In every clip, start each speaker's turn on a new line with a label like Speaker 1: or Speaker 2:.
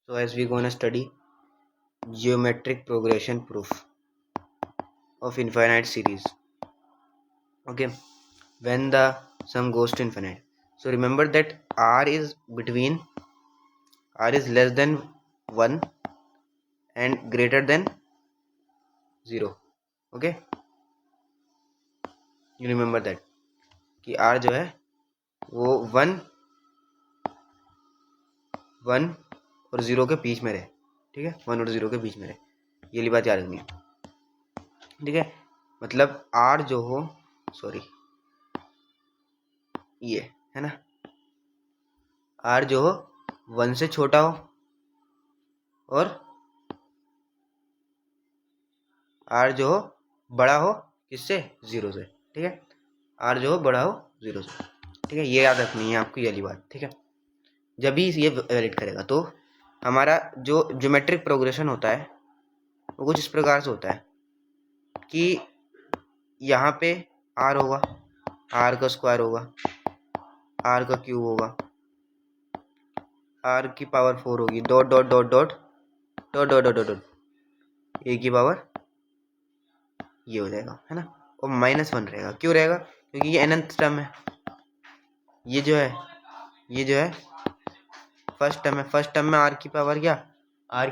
Speaker 1: So as we gonna study geometric progression proof of infinite series. Okay, when the sum goes to infinite. So remember that r is less than 1 and greater than 0. Okay, you remember that कि r जो है वो 1 और 0 के बीच में रहे. ठीक है, 1 और 0 के बीच में रहे. ये वाली बात याद रखनी है. ठीक है, मतलब r जो हो, सॉरी ये है ना, r जो हो 1 से छोटा हो और r जो हो बड़ा हो किससे, 0 से. ठीक है, r जो हो बड़ा हो 0 से. ठीक है, ये याद रखनी है आपको ये वाली बात. ठीक है, जब भी ये वैलिड करेगा तो हमारा जो ज्योमेट्रिक प्रोग्रेशन होता है वो कुछ इस प्रकार से होता है कि यहाँ पे r होगा, r का स्क्वायर होगा, r का क्यूब होगा, r की पावर 4 होगी, dot dot dot dot dot dot dot dot a की पावर ये हो जाएगा, है ना. और -1 रहेगा. क्यों रहेगा? क्योंकि ये अनंत टर्म है. ये जो है फर्स्ट टर्म है. फर्स्ट टर्म में r की पावर क्या, r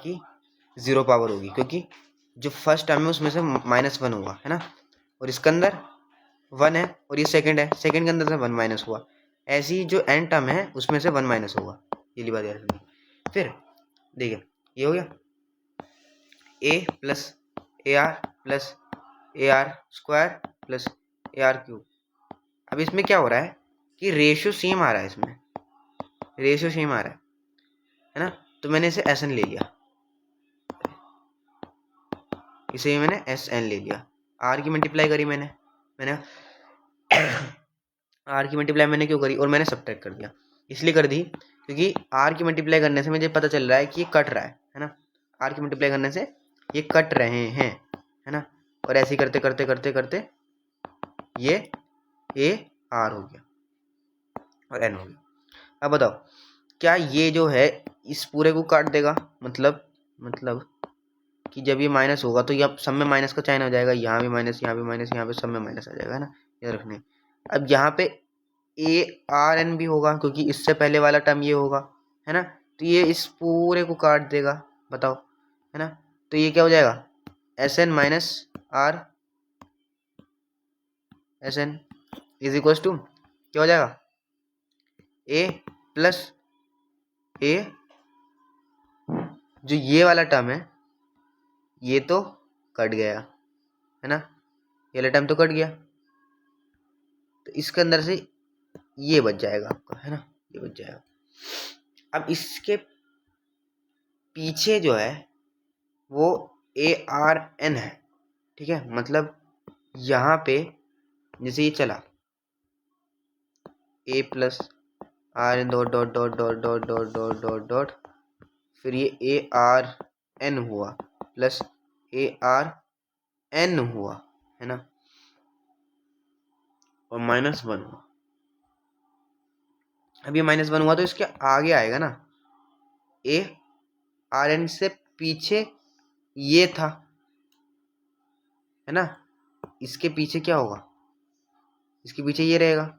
Speaker 1: की 0 पावर होगी, क्योंकि जो फर्स्ट टर्म है उसमें से -1 होगा, है ना. और इसके अंदर 1 है और ये सेकंड है, सेकंड के अंदर से 1 माइनस हुआ. ऐसी जो एन टर्म है उसमें से 1 माइनस होगा. ये बात याद रखनी. फिर देखिए ये हो गया a plus a are square plus a are cube. अब इसमें क्या हो रहा है कि रेशियो सेम आ रहा है, इसमें रेशियो सेम आ रहा है ना. तो मैंने इसे एस एन ले लिया, इसे मैंने एस एन ले लिया. आर की मल्टीप्लाई करी मैंने आर की मल्टीप्लाई मैंने क्यों करी, और मैंने सब्ट्रैक्ट कर दिया. इसलिए कर दी क्योंकि आर की मल्टीप्लाई करने से मुझे पता चल रहा है कि ये कट रहा है ना. आर की मल्टीप्लाई करने से ये कट रहे हैं, है ना. और ऐसे ही करते करते करते करते ये ए आर हो गया और एन हो गया. अब बताओ क्या ये जो है इस पूरे को काट देगा, मतलब कि जब ये माइनस होगा तो ये सब में माइनस का चाइन हो जाएगा. यहाँ भी माइनस, यहाँ भी माइनस, यहाँ पे सब में माइनस आ जाएगा, है ना. ये रखने. अब यहाँ पे ए आर एन भी होगा क्योंकि इससे पहले वाला टर्म ये होगा, है ना. तो ये इस पूरे को काट देगा, बताओ, है ना. तो ये क्या हो जाएगा, S N minus R S N is equal to क्या हो जाएगा, ए प्लस ए, जो ये वाला टर्म है ये तो कट गया, है ना. ये वाला टर्म तो कट गया, तो इसके अंदर से ये बच जाएगा आपका, है ना. ये बच जाएगा. अब इसके पीछे जो है वो ए आर एन है. ठीक है, मतलब यहाँ पे जैसे ये चला a plus r n dot dot dot dot dot dot dot dot dot, फिर ये ए आर एन हुआ प्लस ए आर एन हुआ, है ना, और -1 हुआ. अब ये -1 हुआ तो इसके आगे आएगा ना, ए आर एन से पीछे ये था, है ना. इसके पीछे क्या होगा, इसके पीछे ये रहेगा.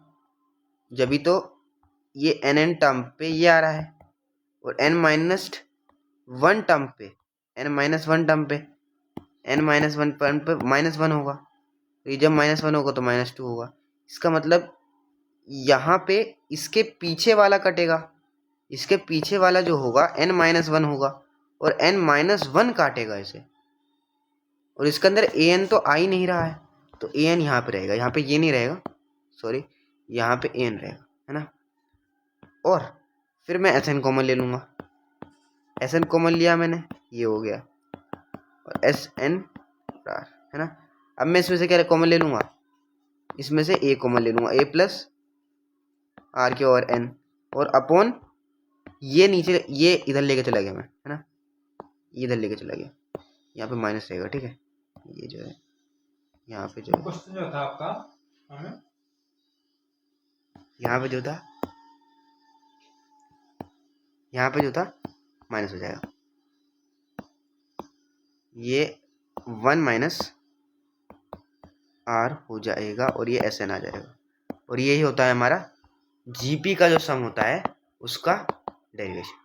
Speaker 1: जब भी तो ये एन एन टर्म पे ये आ रहा है और n माइनस वन टर्म पे n माइनस वन टर्म पे n माइनस वन टर्म पे -1 होगा. तो ये जब -1 होगा तो -2 होगा. इसका मतलब यहाँ पे इसके पीछे वाला कटेगा, इसके पीछे वाला जो होगा n-1 होगा और n-1 काटेगा इसे. और इसके अंदर an तो आ ही नहीं रहा है, तो an यहाँ पे रहेगा, यहाँ पे ये नहीं रहेगा, सॉरी, यहाँ पे an रहेगा, है ना. और फिर मैं एस एन कॉमन ले लूँगा. एस एन कॉमन लिया मैंने, ये हो गया, और एस एन है ना. अब मैं इसमें से क्या कॉमन ले लूँगा, इसमें से ए कॉमन ले लूँगा, ए प्लस आर के और एन, और अपॉन ये नीचे ये इधर लेके चला गया मैं, है ना. ये इधर लेके चला गया, यहाँ पे माइनस रहेगा. ठीक है, ये जो है यहाँ पे जो
Speaker 2: क्वेश्चन जो था आपका
Speaker 1: यहाँ पे जो था यहाँ पे जो था माइनस हो जाएगा, ये 1 माइनस आर हो जाएगा और ये एस एन आ जाएगा। और यही होता है हमारा जीपी का जो सम होता है उसका डेरिवेशन।